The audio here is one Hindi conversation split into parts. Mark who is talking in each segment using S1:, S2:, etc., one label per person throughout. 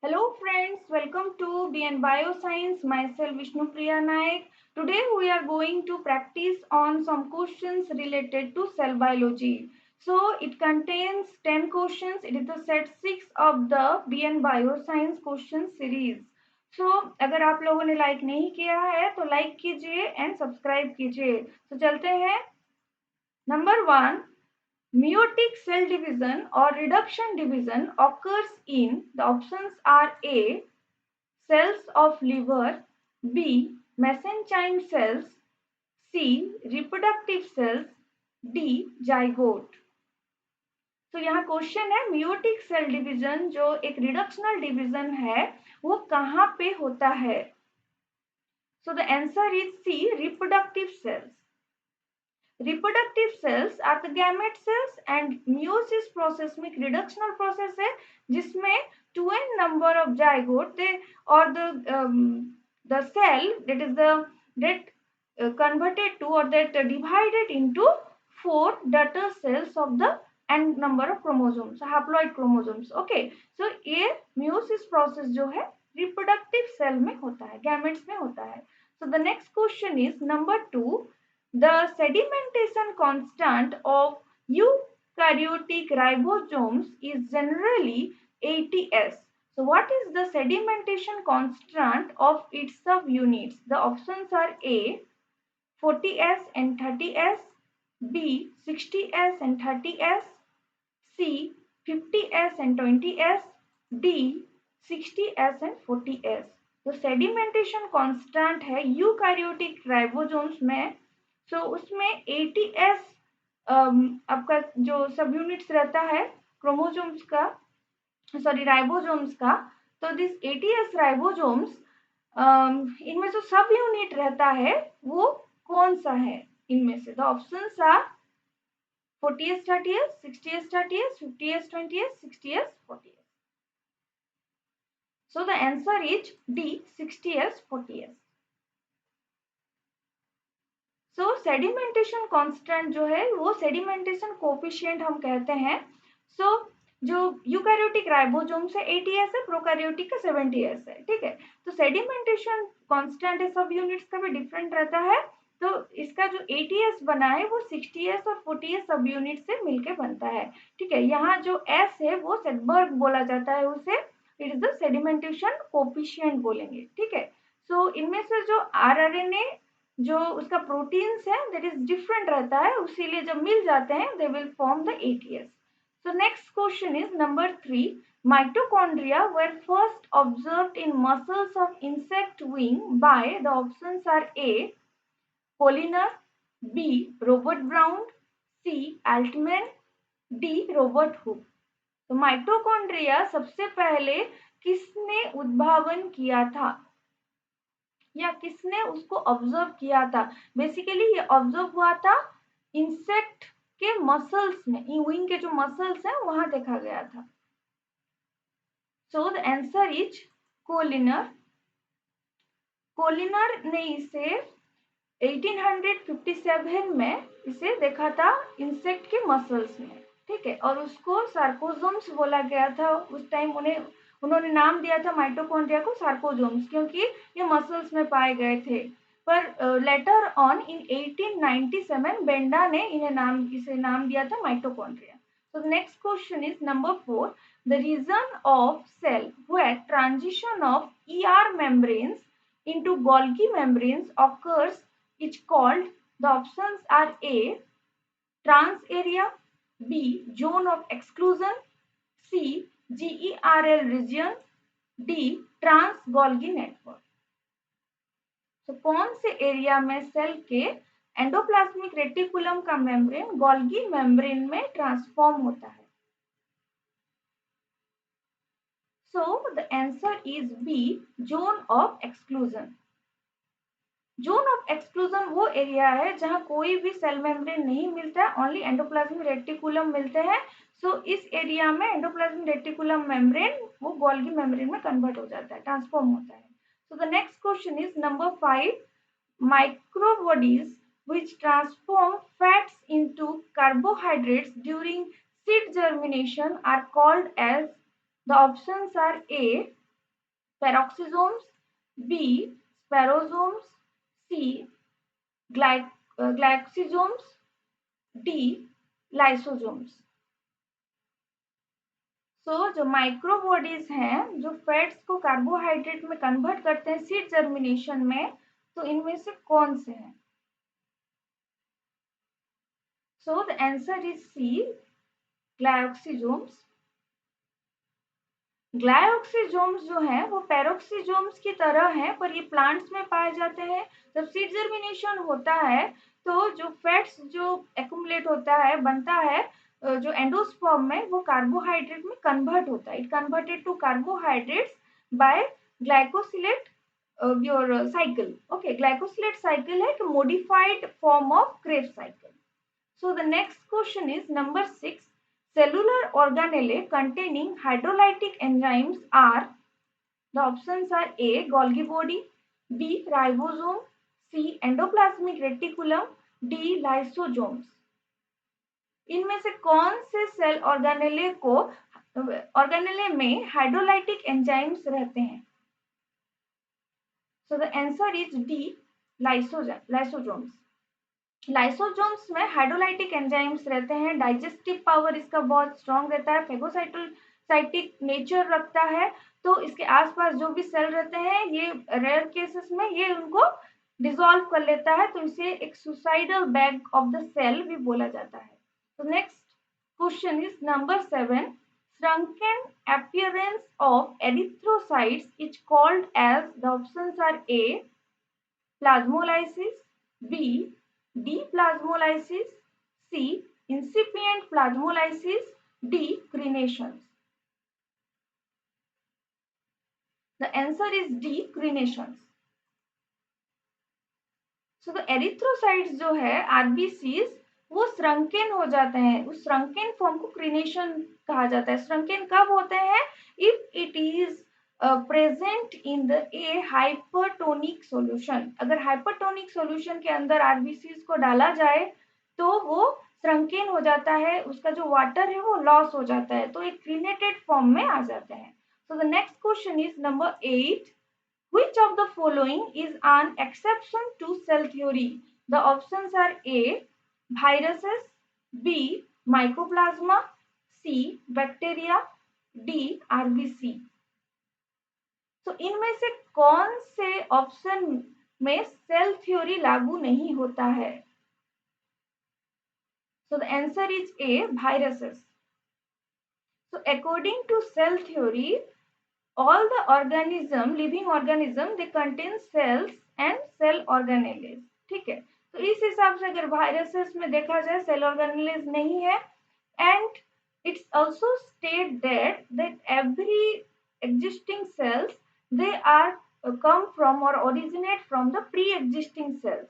S1: Hello friends, welcome to BN Bioscience. Myself Vishnu Priya Naik. Today we are going to practice on some questions related to cell biology. So it contains 10 questions. It is the set 6 of the BN Bioscience question series. So अगर आप लोगों ने लाइक नहीं किया है तो लाइक कीजिए एंड सब्सक्राइब कीजिए. तो चलते हैं. Number 1. Meiotic cell division or reduction division occurs in, the options are A. Cells of liver, B. Mesenchyme cells, C. Reproductive cells, D. Zygote. तो यहाँ क्वेश्चन है मियोटिक सेल डिवीजन जो एक रिडक्शनल डिवीजन है वो कहाँ पे होता है. So the answer is C, reproductive cells. Reproductive cells are the gamete cells and meiosis process में reductional process है जिसमें 2n number of zygote they or the cell that is the that converted to or that divided into 4 daughter cells of the n number of chromosomes, haploid chromosomes. Okay, so ये meiosis process जो है reproductive cell में होता है, gametes में होता है. So the next question is number 2. The sedimentation constant of eukaryotic ribosomes is generally 80S. So what is the sedimentation constant of its subunits? The options are A. 40S and 30S, B. 60S and 30S, C. 50S and 20S, D. 60S and 40S. तो सेडिमेंटेशन कांस्टेंट है यूकैरियोटिक राइबोसोम्स में. सो उसमें 80S आपका जो सब यूनिट्स रहता है क्रोमोसोम्स का, सॉरी राइबोसोम्स का. तो दिस 80S राइबोसोम्स इनमें जो सब यूनिट रहता है वो कौन सा है इनमें से. The options are 40S 30S, 60S 30S, 50S 20S, 60S 40S. So the answer is D, 60S 40S. So sedimentation constant जो है वो सेडिमेंटेशन कोफिशिएंट हम कहते हैं. सो जो यूकैरियोटिक राइबोसोम से 80S है, प्रोकैरियोटिक का 70S है. ठीक है, तो सेडिमेंटेशन कांस्टेंट है सब यूनिट्स का भी डिफरेंट रहता है. तो इसका जो 80S बना है वो 60S और 40S सब यूनिट से मिलके बनता है. ठीक है, यहाँ जो S है वो सेडबर्ग बोला जाता है उसे. It is the sedimentation coefficient बोलेंगे. ठीक है, सो इनमें से जो आरआरएनए जो उसका प्रोटीन्स है दैट इज डिफरेंट रहता है, उसीलिए जब मिल जाते हैं they will form the 80S. So next question is number 3. Mitochondria were first observed in muscles of insect wing by, the options are A. Colliner, B. Robert Brown, C. Altman, D. Robert Hooke. तो माइटोकॉन्ड्रिया सबसे पहले किसने उद्भावन किया था या किसने उसको ऑब्जर्व किया था. बेसिकली ये ऑब्जर्व हुआ था इंसेक्ट के मसल्स में, विंग के जो मसल्स हैं वहां देखा गया था. सो द आंसर इज कोलिनर. कोलिनर ने इसे 1857 में इसे देखा था इंसेक्ट के मसल्स में. ठीक है, और उसको सार्कोजोम्स बोला गया था. उस टाइम उन्होंने नाम दिया था माइटोकॉन्ड्रिया को सार्कोजोम्स क्योंकि ये मसल्स में पाए गए थे. पर लेटर ऑन इन 1897 बेंडा ने इसे नाम दिया था mitochondria. So the next question is number 4. The region of cell where transition of ER membranes into Golgi membranes occurs is called, the options are A. Trans area, B. Zone of exclusion, C. GERL region, D. Trans Golgi network. तो कौन से एरिया में सेल के एंडोप्लाज्मिक रेटिकुलम का मेम्ब्रेन गोल्गी मेम्ब्रेन में ट्रांसफॉर्म होता है. So the answer is B. Zone of exclusion. Zone of exclusion वो एरिया है जहां कोई भी सेल मेम्ब्रेन नहीं मिलता है, ओनली एंडोप्लाज्मिक रेटिकुलम मिलते हैं. सो इस एरिया में एंडोप्लाज्मिक रेटिकुलम मेम्ब्रेन वो गोल्गी मेम्ब्रेन में कन्वर्ट हो जाता है, ट्रांसफॉर्म होता है. So the next question is number 5. Microbodies which transform fats into carbohydrates during seed germination are called as, the options are A. peroxisomes, B. Sparosomes, C. Glycosomes, D. Lysosomes. जो माइक्रो बॉडीज हैं जो फैट्स को कार्बोहाइड्रेट में कन्वर्ट करते हैं सीड जर्मिनेशन में, तो इनमें से कौन से हैं? So the answer is C, glyoxysomes. Glyoxysomes जो है वो पेरोक्सिजोम्स की तरह है, पर ये प्लांट्स में पाए जाते हैं। जब सीड जर्मिनेशन होता है तो जो फैट्स जो एक्युमुलेट होता है, बनता है जो एंडोस्पर्म में, वो कार्बोहाइड्रेट में कन्वर्ट होता है। It converted to carbohydrates by glyoxylate your cycle. Okay, glyoxylate cycle है कि modified form of Krebs cycle. So the next question is number 6. Cellular organelle containing hydrolytic enzymes are, the options are A. Golgi body, B. Ribosome, C. Endoplasmic reticulum, D. Lysosomes. इनमें से कौन से सेल ऑर्गेनेले में हाइड्रोलाइटिक एंजाइम्स रहते हैं? So the answer is D. Lysosomes. Lysosomes में हाइड्रोलाइटिक एंजाइम्स रहते हैं। डाइजेस्टिव पावर इसका बहुत स्ट्रॉन्ग रहता है, फेगोसाइटिक नेचर रखता है। तो इसके आसपास जो भी सेल रहते हैं, ये रेयर केसेस में ये उनको डिसॉल्व कर लेता है, तो इसे एक suicidal bag of the cell भी बोला जाता है। तो next question is number 7. Shrunken appearance of erythrocytes is called as, the options are A. Plasmolysis, B. Deplasmolysis, C. Incipient plasmolysis, D. Crenations. The answer is D. Crenations. So the erythrocytes जो है RBCs, वो श्रंकेन हो जाते हैं। उस श्रंकेन फॉर्म को क्रीनेशन कहा जाता है। श्रंकेन कब होते हैं? If it is present in the A hypertonic solution. अगर हाइपरटोनिक सॉल्यूशन के अंदर आरबीसीज को डाला जाए तो वो श्रंकेन हो जाता है, उसका जो वाटर है वो लॉस हो जाता है, तो एक क्रीनेटेड फॉर्म में आ जाते हैं। So the next question is number 8. Which of the following is an exception to cell theory? The options are A. Viruses, B. Mycoplasma, C. Bacteria, D. RBC. तो इनमें से कौन से ऑप्शन में सेल थ्योरी लागू नहीं होता है? So the answer is A. Viruses. So according to cell theory, all the living organism, they contain cells and cell organelles. ठीक है, तो इस हिसाब से अगर वायरसेस में देखा जाए सेल ऑर्गेनेल्स नहीं है। And it's also state that every existing cells, they are come from or originate from the pre-existing cells.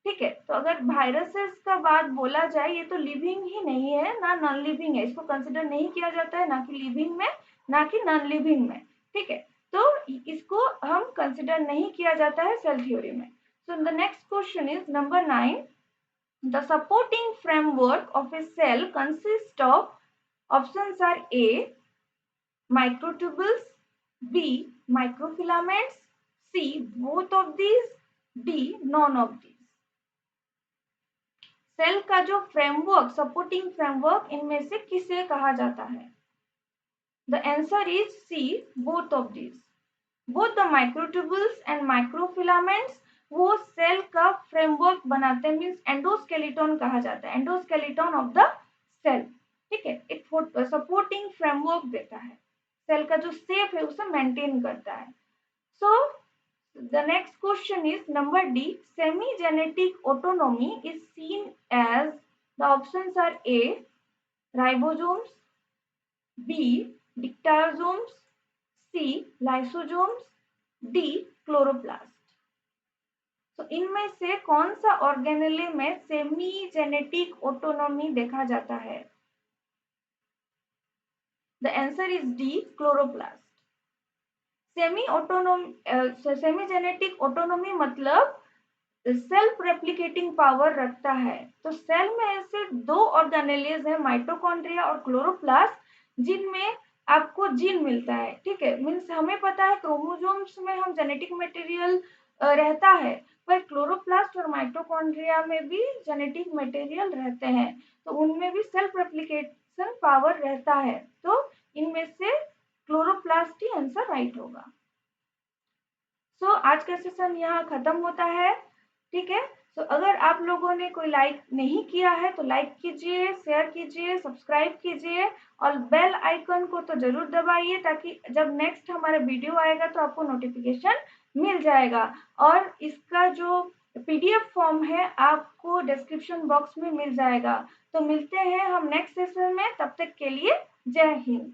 S1: ठीक है, तो अगर वायरसेस का बात बोला जाए, ये तो लिविंग ही नहीं है ना नॉन लिविंग है, इसको कंसिडर नहीं किया जाता है ना कि लिविंग में ना कि नॉन लिविंग में। ठीक है, तो इसको हम कंसिडर नहीं किया जाता है सेल थ्योरी में। So the next question is number 9. The supporting framework of a cell consist of, options are A. microtubules, B. microfilaments, C. both of these, D. none of these. Cell का जो फ्रेमवर्क, सपोर्टिंग फ्रेमवर्क, इनमें से किसे कहा जाता है? The answer is C. both of these. Both the microtubules and microfilaments वो सेल का फ्रेमवर्क बनाते हैं, मीन्स एंडोस्केलेटन कहा जाता है, एंडोस्केलेटन ऑफ द सेल। ठीक है, एक सपोर्टिंग फ्रेमवर्क देता है, सेल का जो शेप है उसे मेंटेन करता है। So the next question is number D. Semi genetic autonomy is seen as, the options are A. Ribosomes, B. Dictyosomes, C. Lysosomes, D. Chloroplast. तो इनमें से कौन सा ऑर्गेनेले में सेमी जेनेटिक ऑटोनॉमी देखा जाता है? The answer is D. Chloroplast. Semi genetic autonomy मतलब सेल्फ रेप्लिकेटिंग पावर रखता है। तो सेल में ऐसे दो ऑर्गेनेलेज है, माइटोकॉन्ड्रिया और क्लोरोप्लास्ट, जिनमें आपको जीन मिलता है, ठीक है। मीन्स हमें पता है क्रोमोसोम्स में हम जेनेटिक मटेरियल रहता है, पर क्लोरोप्लास्ट और माइटोकॉन्ड्रिया में भी जेनेटिक मटेरियल रहते हैं, तो उनमें भी सेल्फ रेप्लिकेशन पावर रहता है। तो इनमें से क्लोरोप्लास्ट ही आंसर राइट होगा। सो आज का सेशन यहाँ खत्म होता है, ठीक है। सो अगर आप लोगों ने कोई लाइक नहीं किया है तो लाइक कीजिए, शेयर कीजिए, सब्सक्राइब कीजिए और बेल आइकन को तो जरूर दबाइए, ताकि जब नेक्स्ट हमारा वीडियो आएगा तो आपको नोटिफिकेशन मिल जाएगा। और इसका जो पीडीएफ फॉर्म है आपको डिस्क्रिप्शन बॉक्स में मिल जाएगा। तो मिलते हैं हम नेक्स्ट सेशन में, तब तक के लिए जय हिंद।